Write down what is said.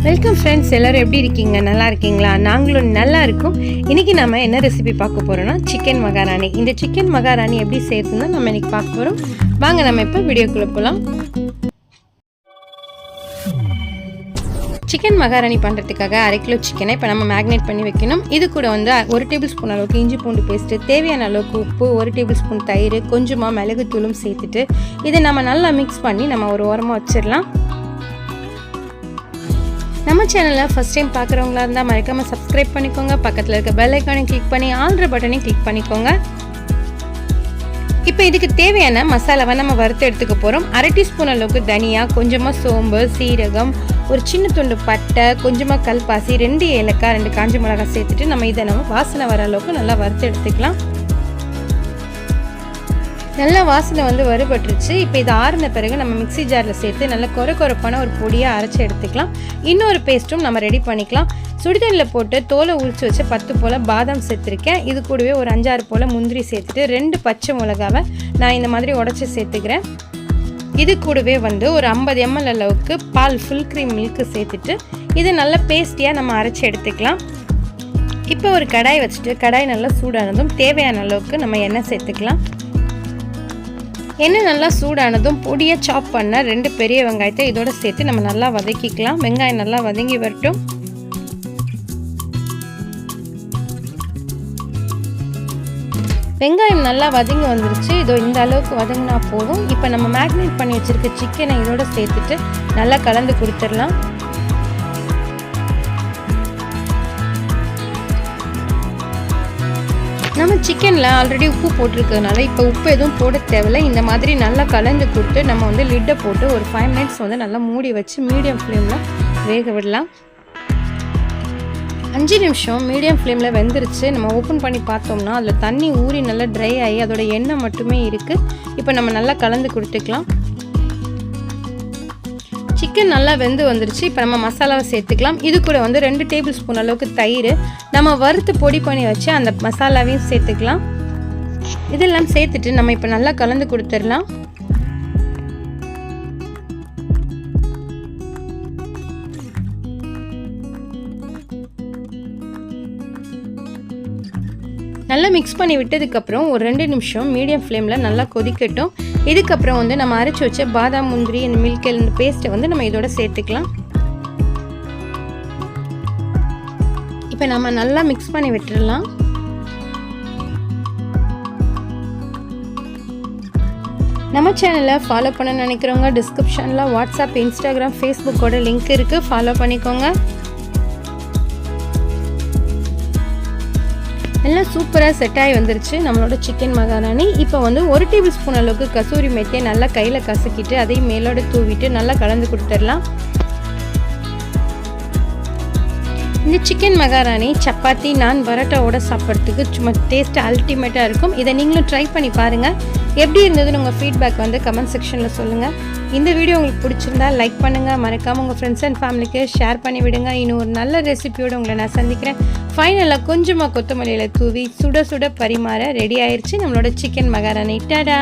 Welcome friends, எல்லோரும் எப்படி இருக்கீங்க? நல்லா இருக்கீங்களா? நாங்களும் நல்லா இருக்கோம். இன்றைக்கி நம்ம என்ன ரெசிபி பார்க்க போகிறோன்னா சிக்கன் மகாராணி. இந்த சிக்கன் மகாராணி எப்படி செய்யறதுன்னு நம்ம இன்றைக்கி பார்க்க போகிறோம். வாங்க நம்ம இப்போ வீடியோக்குள்ளே போகலாம். சிக்கன் மகாராணி பண்ணுறதுக்காக 1/2 கிலோ சிக்கனை இப்போ நம்ம மேக்னேட் பண்ணி வைக்கணும். இது கூட வந்து 1 டேபிள் ஸ்பூன் அளவுக்கு இஞ்சி பூண்டு பேஸ்ட்டு, தேவையான அளவுக்கு உப்பு, 1 டேபிள் ஸ்பூன் தயிர், கொஞ்சமாக மிளகுத்தூளும் சேர்த்துட்டு இதை நம்ம நல்லா மிக்ஸ் பண்ணி நம்ம ஒரு ஓரமாக வச்சிடலாம். நம்ம சேனலில் ஃபஸ்ட் டைம் பார்க்குறவங்களா இருந்தால் மறக்காமல் சப்ஸ்கிரைப் பண்ணிக்கோங்க. பக்கத்தில் இருக்க பெல் ஐக்கானை கிளிக் பண்ணி ஆல்ற பட்டனையும் கிளிக் பண்ணிக்கோங்க. இப்போ இதுக்கு தேவையான மசாலாவை நம்ம வறுத்து எடுத்துக்க போகிறோம். 1/2 டீஸ்பூன் அளவுக்கு தனியா, கொஞ்சமாக சோம்பு, சீரகம், ஒரு சின்ன துண்டு பட்டை, கொஞ்சமாக கல்பாசி, 2 ஏலக்காய், 2 காஞ்ச மிளகாய் சேர்த்துட்டு நம்ம இதை நம்ம வாசனை வர அளவுக்கு நல்லா வறுத்து எடுத்துக்கலாம். நல்லா வாசனை வந்து வறுபட்டுருச்சு. இப்போ இது ஆறின பிறகு நம்ம மிக்சி ஜாரில் சேர்த்து நல்லா கொரப்பான ஒரு பொடியாக அரைச்சி எடுத்துக்கலாம். இன்னொரு பேஸ்ட்டும் நம்ம ரெடி பண்ணிக்கலாம். சுடுதண்ணில் போட்டு தோலை உரித்து வச்சு 10 போல் பாதாம் சேர்த்துருக்கேன். இது கூடவே ஒரு 5-6 போல் முந்திரி சேர்த்துட்டு 2 பச்சை மிளகாவை நான் இந்த மாதிரி உடச்சி சேர்த்துக்கிறேன். இது கூடவே வந்து ஒரு 50 ml அளவுக்கு பால் ஃபுல் க்ரீம் மில்க்கு சேர்த்துட்டு இது நல்லா பேஸ்டியாக நம்ம அரைச்சி எடுத்துக்கலாம். இப்போ ஒரு கடாய் வச்சுட்டு கடாய் நல்லா சூடானதும் தேவையான அளவுக்கு நம்ம எண்ணெய் சேர்த்துக்கலாம். எண்ணெய் நல்லா சூடானதும் பொடியாக சாப் பண்ண 2 பெரிய வெங்காயத்தை இதோட சேர்த்து நம்ம நல்லா வதக்கிக்கலாம். வெங்காயம் நல்லா வதங்கி வரட்டும். வெங்காயம் நல்லா வதங்கி வந்துருச்சு. இதோ இந்த அளவுக்கு வதங்கினா போதும். இப்போ நம்ம மேக்னேட் பண்ணி வச்சுருக்க சிக்கனை இதோட சேர்த்துட்டு நல்லா கலந்து கொடுத்துடலாம். நம்ம சிக்கனில் ஆல்ரெடி உப்பு போட்டிருக்கிறதுனால இப்போ உப்பு எதுவும் போட தேவையில்லை. இந்த மாதிரி நல்லா கலந்து கொடுத்து நம்ம வந்து லிட்டை போட்டு ஒரு 5 மினிட்ஸ் வந்து நல்லா மூடி வச்சு மீடியம் ஃப்ளேமில் வேக விடலாம். 5 நிமிஷம் மீடியம் ஃப்ளேமில் வெந்துருச்சு. நம்ம ஓப்பன் பண்ணி பார்த்தோம்னா அதில் தண்ணி ஊறி நல்லா ட்ரை ஆகி அதோட எண்ணெய் மட்டுமே இருக்குது. இப்போ நம்ம நல்லா கலந்து கொடுத்துக்கலாம். சிக்கன் நல்லா வெந்து வந்துருச்சு. இப்போ நம்ம மசாலாவை சேர்த்துக்கலாம். இது கூட வந்து 2 டேபிள் ஸ்பூன் அளவுக்கு தயிர், நம்ம வறுத்து பொடி பண்ணி வச்சு அந்த மசாலாவையும் சேர்த்துக்கலாம். இதெல்லாம் சேர்த்துட்டு நம்ம இப்போ நல்லா கலந்து கொடுத்துடலாம். நல்லா மிக்ஸ் பண்ணி விட்டதுக்கப்புறம் ஒரு 2 நிமிஷம் மீடியம் ஃப்ளேமில் நல்லா கொதிக்கட்டும். இதுக்கப்புறம் வந்து நம்ம அரைச்சி வச்ச பாதாம், முந்திரி, இந்த மில்க் இந்த பேஸ்ட்டை வந்து நம்ம இதோட சேர்த்துக்கலாம். இப்போ நம்ம நல்லா மிக்ஸ் பண்ணி விட்டுடலாம். நம்ம சேனலை ஃபாலோ பண்ண நினைக்கிறவங்க டிஸ்கிரிப்ஷனில் வாட்ஸ்அப், இன்ஸ்டாகிராம், ஃபேஸ்புக்கோட லிங்க் இருக்குது, ஃபாலோ பண்ணிக்கோங்க. எல்லாம் சூப்பராக செட் ஆகி வந்துருச்சு நம்மளோட சிக்கன் மகாராணி. இப்போ வந்து 1 டேபிள் ஸ்பூன் அளவுக்கு கசூரி மேத்தியை நல்லா கையில் கசக்கிட்டு அதையும் மேலோட தூவிட்டு நல்லா கலந்து கொடுத்துடலாம். இந்த சிக்கன் மகாராணி சப்பாத்தி, நான், பரோட்டாவோட சாப்பிட்றதுக்கு சும்மா டேஸ்ட்டு அல்டிமேட்டாக இருக்கும். இதை நீங்களும் ட்ரை பண்ணி பாருங்கள். எப்படி இருந்ததுன்னு உங்கள் ஃபீட்பேக் வந்து கமெண்ட் செக்ஷனில் சொல்லுங்கள். இந்த வீடியோ உங்களுக்கு பிடிச்சிருந்தா லைக் பண்ணுங்கள். மறக்காமல் உங்கள் ஃப்ரெண்ட்ஸ் அண்ட் ஃபேமிலிக்கு ஷேர் பண்ணி விடுங்க. இன்னும் ஒரு நல்ல ரெசிபியோடு உங்களை நான் சந்திக்கிறேன். ஃபைனலாக கொஞ்சமாக கொத்தமல்லியில் தூவி சுட சுட பரிமாற ரெடி ஆயிடுச்சு நம்மளோட சிக்கன் மகாராணி. டாடா.